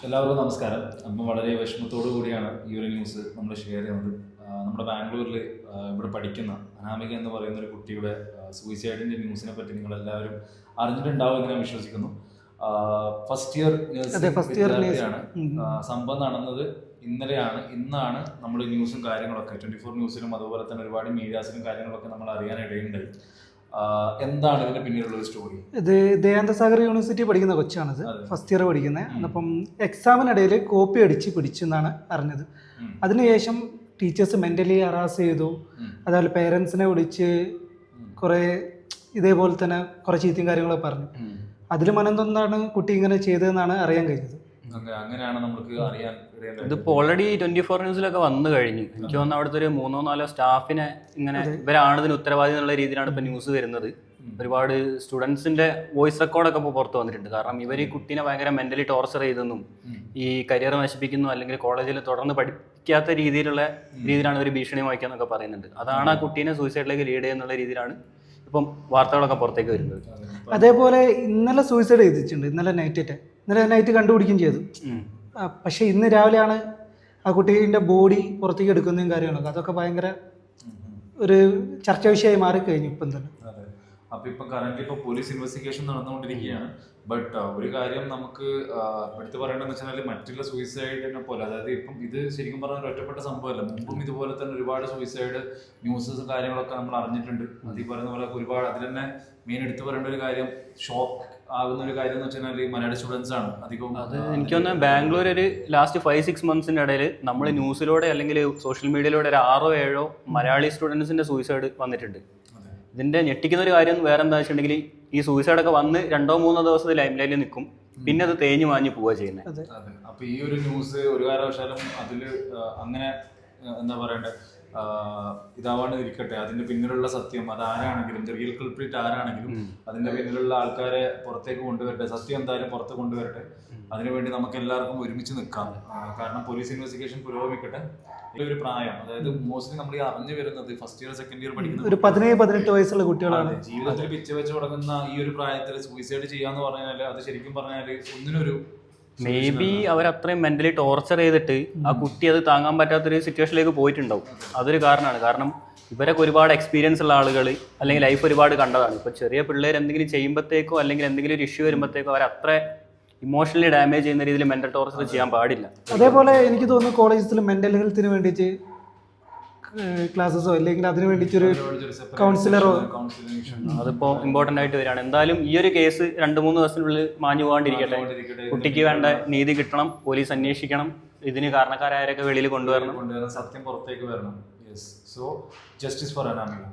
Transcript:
എല്ലാവർക്കും നമസ്കാരം. അപ്പം വളരെ വിഷമത്തോടു കൂടിയാണ് ഈ ഒരു ന്യൂസ് നമ്മൾ ഷെയർ ചെയ്യുന്നത്. നമ്മുടെ ബാംഗ്ലൂരിൽ ഇവിടെ പഠിക്കുന്ന അനാമിക എന്ന് പറയുന്ന ഒരു കുട്ടിയുടെ സൂയിസൈഡിൻ്റെ ന്യൂസിനെ പറ്റി നിങ്ങളെല്ലാവരും അറിഞ്ഞിട്ടുണ്ടാവും എന്ന് ഞാൻ വിശ്വസിക്കുന്നു. ഫസ്റ്റ് ഇയർ വിദ്യാർത്ഥിയാണ്. സംഭവം നടന്നത് ഇന്നാണ് നമ്മൾ ന്യൂസും കാര്യങ്ങളൊക്കെ 24 ന്യൂസിലും അതുപോലെ തന്നെ ഒരുപാട് മീഡിയാസിലും കാര്യങ്ങളൊക്കെ നമ്മൾ അറിയാനിടയുണ്ടായി. എന്താണ് ഇതിന്റെ പിന്നിലുള്ള ഒരു സ്റ്റോറി? ഇത് ദയാനന്ദസാഗർ യൂണിവേഴ്സിറ്റി പഠിക്കുന്ന കൊച്ചാണിത്, ഫസ്റ്റ് ഇയർ പഠിക്കുന്നത്. അപ്പം എക്സാമിനിടയിൽ കോപ്പി അടിച്ച് പിടിച്ചു എന്നാണ് അറിഞ്ഞത്. അതിനുശേഷം ടീച്ചേഴ്സ് മെൻ്റലി ഹറാസ് ചെയ്തു. അതുപോലെ പേരൻസിനെ വിളിച്ച് കുറേ ഇതേപോലെ തന്നെ കുറേ ചീത്തയും കാര്യങ്ങളൊക്കെ പറഞ്ഞു. അതിൽ മനംതൊന്നാണ് കുട്ടി ഇങ്ങനെ ചെയ്തതെന്നാണ് അറിയാൻ കഴിഞ്ഞത്. അങ്ങനെയാണ് നമുക്ക് അറിയാൻ. ഇതിപ്പോൾ ഓൾറെഡി 24 ന്യൂസിലൊക്കെ വന്നു കഴിഞ്ഞു. എനിക്ക് തോന്നുന്നു അവിടുത്തെ ഒരു 3-4 സ്റ്റാഫിനെ ഇങ്ങനെ ഇവരാണ് ഇതിന് ഉത്തരവാദി എന്നുള്ള രീതിയിലാണ് ഇപ്പം ന്യൂസ് വരുന്നത്. ഒരുപാട് സ്റ്റുഡൻസിന്റെ വോയിസ് റെക്കോർഡൊക്കെ ഇപ്പോൾ പുറത്ത് വന്നിട്ടുണ്ട്. കാരണം ഇവർ ഈ കുട്ടീനെ ഭയങ്കര മെന്റലി ടോർച്ചർ ചെയ്തെന്നും ഈ കരിയർ നശിപ്പിക്കുന്നു അല്ലെങ്കിൽ കോളേജിൽ തുടർന്ന് പഠിക്കാത്ത രീതിയിലാണ് ഇവർ ഭീഷണി വഹിക്കാന്നൊക്കെ പറയുന്നുണ്ട്. അതാണ് ആ കുട്ടീനെ സൂയിസൈഡിലേക്ക് ലീഡ് ചെയ്യുന്നുള്ള രീതിയിലാണ് ഇപ്പം വാർത്തകളൊക്കെ പുറത്തേക്ക് വരുന്നത്. അതേപോലെ ഇന്നലെ സൂയിസൈഡ് ചെയ്തിട്ടുണ്ട്. ഇന്നലെ നൈറ്റ് കണ്ടുപിടിക്കുകയും ചെയ്തു. പക്ഷെ ഇന്ന് രാവിലെയാണ് ആ കുട്ടീൻ്റെ ബോഡി പുറത്തേക്ക് എടുക്കുന്നതും കാര്യങ്ങളൊക്കെ. അതൊക്കെ ഭയങ്കര ഒരു ചർച്ചാ വിഷയമായി മാറിക്കഴിഞ്ഞു ഇപ്പം തന്നെ. അപ്പൊ ഇപ്പം കറന്റ് ഇപ്പൊ പോലീസ് ഇൻവെസ്റ്റിഗേഷൻ നടന്നുകൊണ്ടിരിക്കുകയാണ്. ബട്ട് ഒരു കാര്യം നമുക്ക് എടുത്തു പറയേണ്ടതെന്ന് വെച്ചാൽ മറ്റുള്ള സൂയിസൈഡിനെ പോലെ, അതായത് ഇപ്പം ഇത് ശരിക്കും പറഞ്ഞാൽ ഒറ്റപ്പെട്ട സംഭവമല്ല. മുമ്പും ഇതുപോലെ തന്നെ ഒരുപാട് സൂയിസൈഡ് ന്യൂസസ് കാര്യങ്ങളൊക്കെ നമ്മൾ അറിഞ്ഞിട്ടുണ്ട്. അത് ഈ പറയുന്ന പോലെ ഒരുപാട്. അതിൽ തന്നെ മെയിൻ എടുത്തു പറയേണ്ട ഒരു കാര്യം, ഷോക്ക് ആകുന്ന ഒരു കാര്യം എന്ന് വെച്ചാൽ മലയാളി സ്റ്റുഡൻസ് ആണ് അധികവും. അത് എനിക്ക് തോന്നുന്നു ബാംഗ്ലൂർ ഒരു ലാസ്റ്റ് 5-6 മന്ത്സിന്റെ ഇടയിൽ നമ്മൾ ന്യൂസിലൂടെ അല്ലെങ്കിൽ സോഷ്യൽ മീഡിയയിലൂടെ ഒരു 6-7 മലയാളി സ്റ്റുഡൻസിന്റെ സൂയിസൈഡ് വന്നിട്ടുണ്ട്. ഇതിന്റെ ഞെട്ടിക്കുന്ന ഒരു കാര്യം വേറെ എന്താ വെച്ചിട്ടുണ്ടെങ്കിൽ ഈ സൂയിസൈഡൊക്കെ വന്ന് 2-3 ദിവസത്തെ ലൈം ലൈനിൽ നിൽക്കും, പിന്നെ അത് തേഞ്ഞു മാഞ്ഞു പോവുക ചെയ്യുന്നത്. അതെ. അപ്പൊ ഈ ഒരു ന്യൂസ് ഒരു കാരണവശാലും അതിൽ അങ്ങനെ എന്താ പറയണ്ടേ, ഇതാവാണ്ട് ഇരിക്കട്ടെ. അതിന്റെ പിന്നിലുള്ള സത്യം അതാരാണെങ്കിലും, റിയൽ കൾപ്രിറ്റ് ആരാണെങ്കിലും അതിന്റെ പിന്നിലുള്ള ആൾക്കാരെ പുറത്തേക്ക് കൊണ്ടുവരട്ടെ. സത്യം എന്തായാലും പുറത്ത് കൊണ്ടുവരട്ടെ. അതിനുവേണ്ടി നമുക്ക് എല്ലാവർക്കും ഒരുമിച്ച് നിൽക്കാം. കാരണം പോലീസ് ഇൻവെസ്റ്റിഗേഷൻ പുരോഗമിക്കട്ടെ. ഈ ഒരു പ്രായം, അതായത് മോസ്റ്റ്ലി നമ്മൾ ഈ അറിഞ്ഞു വരുന്നത് ഫസ്റ്റ് ഇയർ സെക്കൻഡ് ഇയർ പഠിക്കുന്ന ഒരു 17-18 വയസ്സുള്ള കുട്ടികളാണ്. ജീവിതത്തിൽ പിച്ച വെച്ച് തുടങ്ങുന്ന ഈ ഒരു പ്രായത്തിൽ സൂയിസൈഡ് ചെയ്യാന്ന് പറഞ്ഞാൽ അത് ശരിക്കും പറഞ്ഞാൽ ഒന്നിനൊരു മേ ബി അവരത്രയും മെന്റലി ടോർച്ചർ ചെയ്തിട്ട് ആ കുട്ടി അത് താങ്ങാൻ പറ്റാത്തൊരു സിറ്റുവേഷനിലേക്ക് പോയിട്ടുണ്ടാവും. അതൊരു കാരണമാണ്. കാരണം ഇവരൊക്കെ ഒരുപാട് എക്സ്പീരിയൻസ് ഉള്ള ആളുകൾ അല്ലെങ്കിൽ ലൈഫ് ഒരുപാട് കണ്ടതാണ്. ഇപ്പോൾ ചെറിയ പിള്ളേർ എന്തെങ്കിലും ചെയ്യുമ്പോഴത്തേക്കോ അല്ലെങ്കിൽ എന്തെങ്കിലും ഒരു ഇഷ്യൂ വരുമ്പോഴത്തേക്കോ അവരത്ര ഇമോഷണലി ഡാമേജ് ചെയ്യുന്ന രീതിയിൽ മെന്റൽ ടോർച്ചർ ചെയ്യാൻ പാടില്ല. അതേപോലെ എനിക്ക് തോന്നുന്നു കോളേജസിൽ മെന്റൽ ഹെൽത്തിന് വേണ്ടിയിട്ട് ക്ലാസ്സസോ അല്ലെങ്കിൽ അതിന് വേണ്ടിയിട്ടൊരു കൗൺസിലറോ അതിപ്പോൾ ഇമ്പോർട്ടൻ്റ് ആയിട്ട് വരികയാണ്. എന്തായാലും ഈ ഒരു കേസ് 2-3 ദിവസത്തിനുള്ളിൽ മാഞ്ഞു പോകാണ്ടിരിക്കട്ടെ. കുട്ടിക്ക് വേണ്ട നീതി കിട്ടണം, പോലീസ് അന്വേഷിക്കണം, ഇതിന് കാരണക്കാരായവരൊക്കെ വെളിയിൽ കൊണ്ടുവരണം, സത്യം പുറത്തേക്ക് വരണം. Yes. So justice for Anamika.